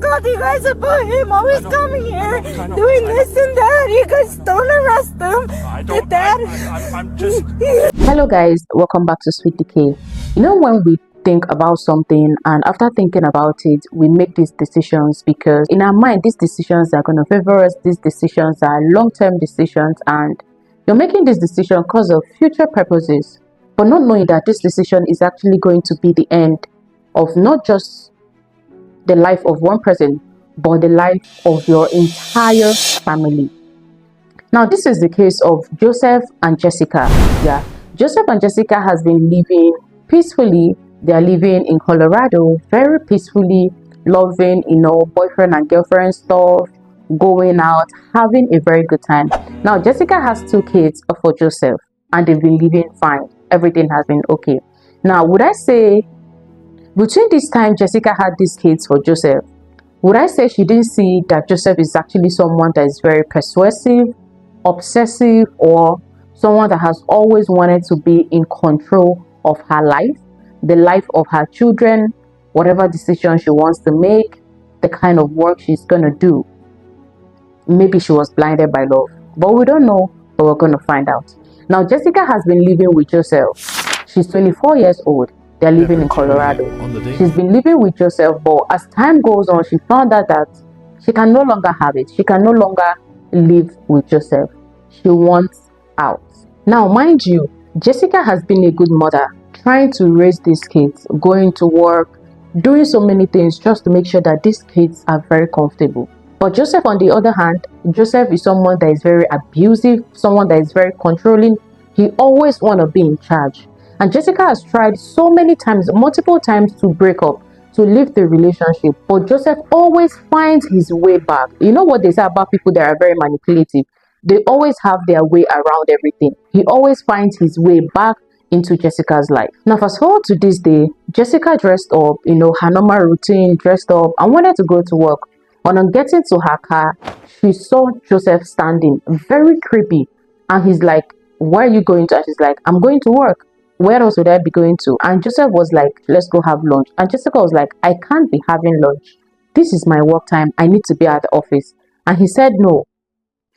called you guys about him always coming here, doing this and that. You guys don't arrest him. Did that? I'm just... Hello guys, welcome back to Sweet Decay. You know, when we think about something and after thinking about it, we make these decisions because in our mind, these decisions are going to favor us. These decisions are long-term decisions and you're making this decision because of future purposes, but not knowing that this decision is actually going to be the end of not just the life of one person, but the life of your entire family. Now, this is the case of Joseph and Jessica. Yeah, Joseph and Jessica has been living peacefully. They are living in Colorado, very peacefully, loving, boyfriend and girlfriend stuff, going out, having a very good time. Now, Jessica has 2 kids for Joseph, and they've been living fine. Everything has been okay. Now, would I say between this time Jessica had these kids for Joseph, would I say she didn't see that Joseph is actually someone that is very persuasive, obsessive, or someone that has always wanted to be in control of her life, the life of her children, whatever decision she wants to make, the kind of work she's gonna do? Maybe she was blinded by love, but we don't know, but we're gonna find out. Now, Jessica has been living with Joseph. She's 24 years old. They're living in Colorado. She's been living with Joseph, but as time goes on, she found out that she can no longer have it. She can no longer live with Joseph. She wants out. Now, mind you, Jessica has been a good mother, trying to raise these kids, going to work, doing so many things just to make sure that these kids are very comfortable. But Joseph, on the other hand, Joseph is someone that is very abusive, someone that is very controlling. He always wants to be in charge. And Jessica has tried so many times, multiple times, to break up, to leave the relationship. But Joseph always finds his way back. You know what they say about people that are very manipulative? They always have their way around everything. He always finds his way back into Jessica's life. Now, fast forward to this day, Jessica dressed up, her normal routine, dressed up, and wanted to go to work. When on getting to her car, she saw Joseph standing, very creepy. And he's like, "Where are you going to?" And she's like, "I'm going to work." "Where else would I be going to?" And Joseph was like, "Let's go have lunch." And Jessica was like, "I can't be having lunch. This is my work time. I need to be at the office." And he said, "No,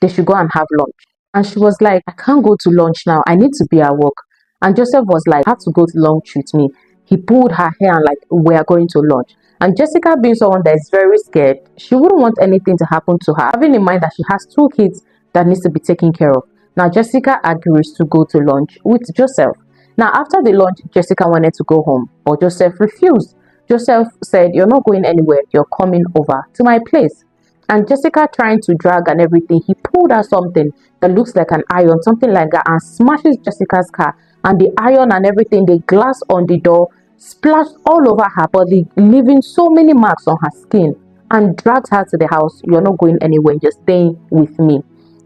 they should go and have lunch." And she was like, "I can't go to lunch now. I need to be at work." And Joseph was like, "You have to go to lunch with me." He pulled her hair and like, "We are going to lunch." And Jessica, being someone that is very scared, she wouldn't want anything to happen to her, having in mind that she has 2 kids that needs to be taken care of. Now, Jessica agrees to go to lunch with Joseph. Now, after the lunch, Jessica wanted to go home, but Joseph refused. Joseph said, "You're not going anywhere. You're coming over to my place." And Jessica, trying to drag and everything, he pulled out something that looks like an iron, something like that, and smashes Jessica's car. And the iron and everything, the glass on the door, splashed all over her body, leaving so many marks on her skin, and drags her to the house. "You're not going anywhere. You're staying with me."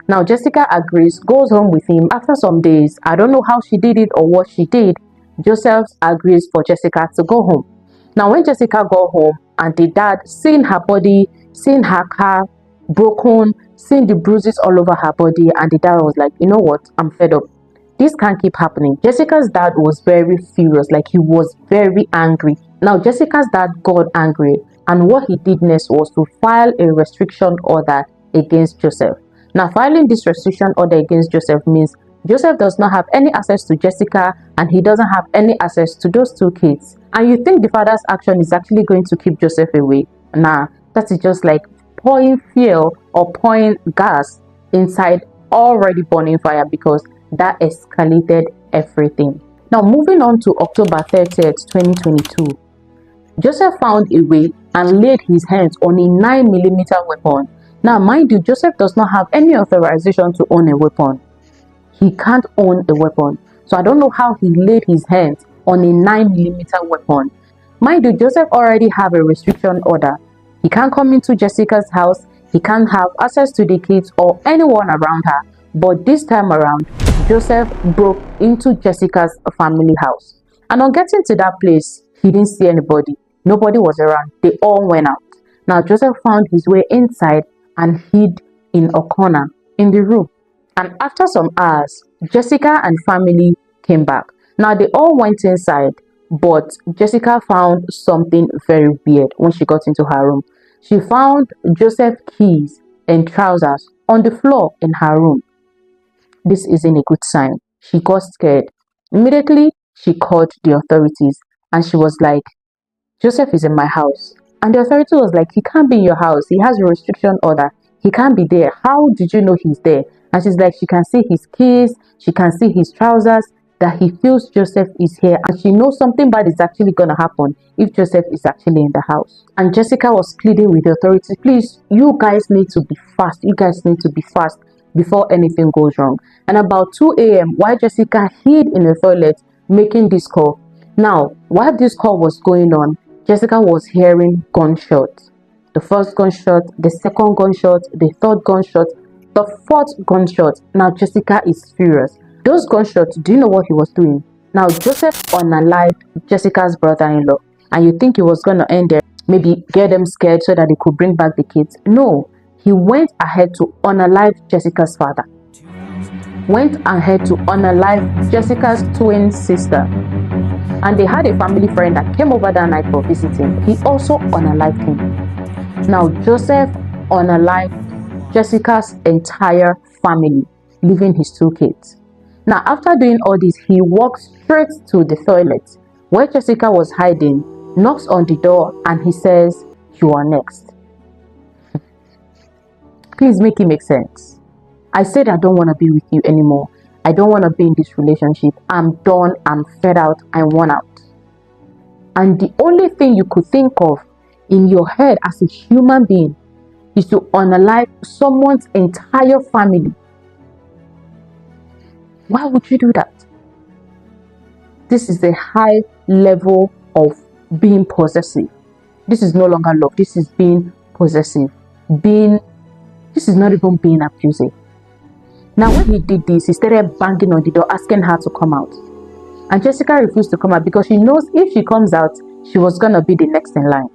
Now, Jessica agrees, goes home with him. After some days, I don't know how she did it or what she did, Joseph agrees for Jessica to go home. Now, when Jessica got home and the dad, seeing her body, seeing her car broken, seeing the bruises all over her body, and the dad was like, "You know what? I'm fed up. This can't keep happening." Jessica's dad was very furious, like he was very angry. Now, Jessica's dad got angry, and what he did next was to file a restriction order against Joseph. Now, filing this restriction order against Joseph means Joseph does not have any access to Jessica, and he doesn't have any access to those 2 kids. And you think the father's action is actually going to keep Joseph away? Nah, that is just like pouring fuel or pouring gas inside already burning fire, because that escalated everything. Now, moving on to October 30th, 2022, Joseph found a way and laid his hands on a 9mm weapon. Now, mind you, Joseph does not have any authorization to own a weapon. He can't own a weapon. So I don't know how he laid his hands on a 9mm weapon. Mind you, Joseph already have a restriction order. He can't come into Jessica's house. He can't have access to the kids or anyone around her. But this time around, Joseph broke into Jessica's family house. And on getting to that place, he didn't see anybody. Nobody was around. They all went out. Now, Joseph found his way inside and hid in a corner in the room. And after some hours, Jessica and family came back. Now, they all went inside, but Jessica found something very weird when she got into her room. She found Joseph's keys and trousers on the floor in her room. This isn't a good sign. She got scared. Immediately, she called the authorities and she was like, Joseph is in my house. And the authority was like, he can't be in your house. He has a restriction order. He can't be there. How did you know he's there? And she's like, she can see his keys. She can see his trousers, that he feels Joseph is here. And she knows something bad is actually going to happen if Joseph is actually in the house. And Jessica was pleading with the authorities, please, you guys need to be fast. You guys need to be fast before anything goes wrong. And about 2 a.m., while Jessica hid in the toilet making this call. Now, while this call was going on, Jessica was hearing gunshots. The first gunshot, the second gunshot, the third gunshot, the fourth gunshot. Now Jessica is furious. Those gunshots, do you know what he was doing? Now Joseph unalived Jessica's brother-in-law, and you think he was going to end there, maybe get them scared so that they could bring back the kids. No, he went ahead to unalive Jessica's father. Went ahead to unalive Jessica's twin sister. And they had a family friend that came over that night for visiting. He also unalived him. Now Joseph unalived Jessica's entire family, leaving his 2 kids. Now after doing all this, he walked straight to the toilet where Jessica was hiding, knocks on the door, and he says, you are next. Please make it make sense. I said I don't want to be with you anymore. I don't want to be in this relationship. I'm done. I'm fed out. I want out. And the only thing you could think of in your head as a human being is to unalive someone's entire family. Why would you do that? This is a high level of being possessive. This is no longer love. This is being possessive. This is not even being abusive. Now when he did this, he started banging on the door, asking her to come out. And Jessica refused to come out because she knows if she comes out, she was going to be the next in line.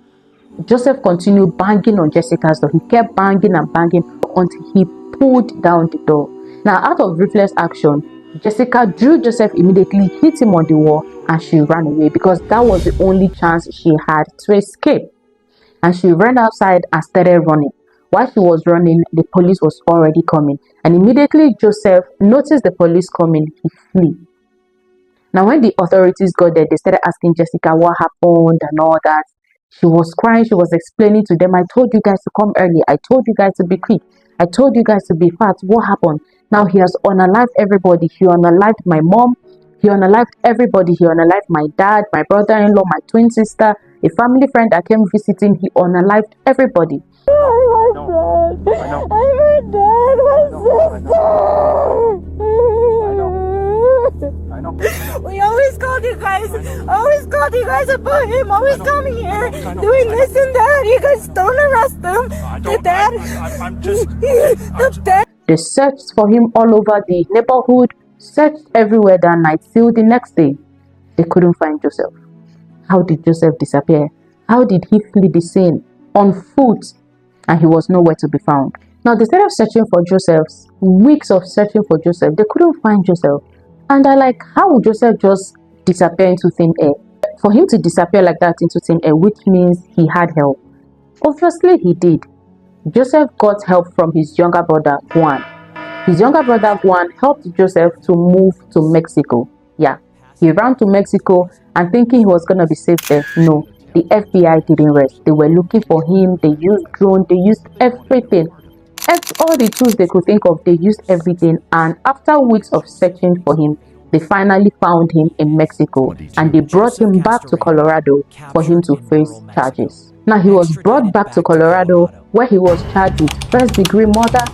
Joseph continued banging on Jessica's door. He kept banging and banging until he pulled down the door. Now out of reflex action, Jessica drew Joseph, immediately hit him on the wall, and she ran away because that was the only chance she had to escape. And she ran outside and started running. While she was running, the police was already coming. And immediately Joseph noticed the police coming, he flee. Now when the authorities got there, they started asking Jessica what happened and all that. She was crying. She was explaining to them, I told you guys to come early. I told you guys to be quick. I told you guys to be fast. What happened? Now he has unalived everybody. He unalived my mom. He unalived everybody. He unalived my dad, my brother-in-law, my twin sister, a family friend that came visiting. He unalived everybody. I was dead. I was dead. My sister. I know. We always called you guys. About him. Always coming here, doing this and that. You guys don't arrest him. The dad. I'm just. The dad. They searched for him all over the neighborhood, searched everywhere that night. Till the next day, they couldn't find Joseph. How did Joseph disappear? How did he flee the scene on foot? And he was nowhere to be found. Now they started searching for Joseph. Weeks of searching for Joseph. They couldn't find Joseph. And they're like, how would Joseph just disappear into thin air? For him to disappear like that into thin air, which means he had help. Obviously he did. Joseph got help from his younger brother Juan. His younger brother Juan helped Joseph to move to Mexico. Yeah, he ran to Mexico and thinking he was going to be safe there. No, the FBI didn't rest. They were looking for him. They used drones. They used everything. All the tools they could think of, they used everything. And after weeks of searching for him, they finally found him in Mexico. And they brought him back to Colorado for him to face charges. Now he was brought back to Colorado where he was charged with first-degree murder,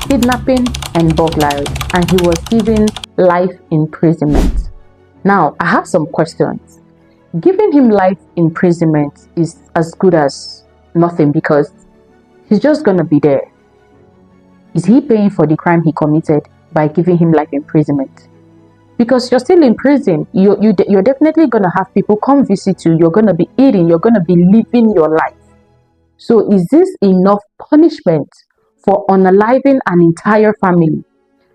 kidnapping, and burglary. And he was given life imprisonment. Now, I have some questions. Giving him life imprisonment is as good as nothing because he's just going to be there. Is he paying for the crime he committed by giving him life imprisonment? Because you're still in prison, you're definitely going to have people come visit you. You're going to be eating. You're going to be living your life. So is this enough punishment for unaliving an entire family?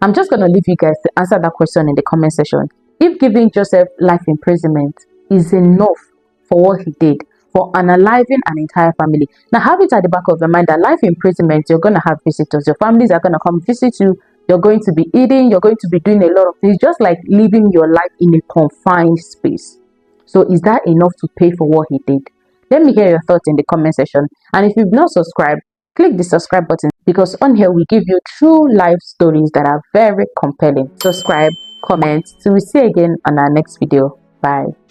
I'm just going to leave you guys to answer that question in the comment section. If giving Joseph life imprisonment is enough for what he did, for unaliving an entire family. Now have it at the back of your mind that life imprisonment, you're going to have visitors, your families are going to come visit you, you're going to be eating, you're going to be doing a lot of things, just like living your life in a confined space. So is that enough to pay for what he did? Let me hear your thoughts in the comment section. And if you've not subscribed, click the subscribe button, because on here we give you true life stories that are very compelling. Subscribe, comment. So we see you again on our next video. Bye.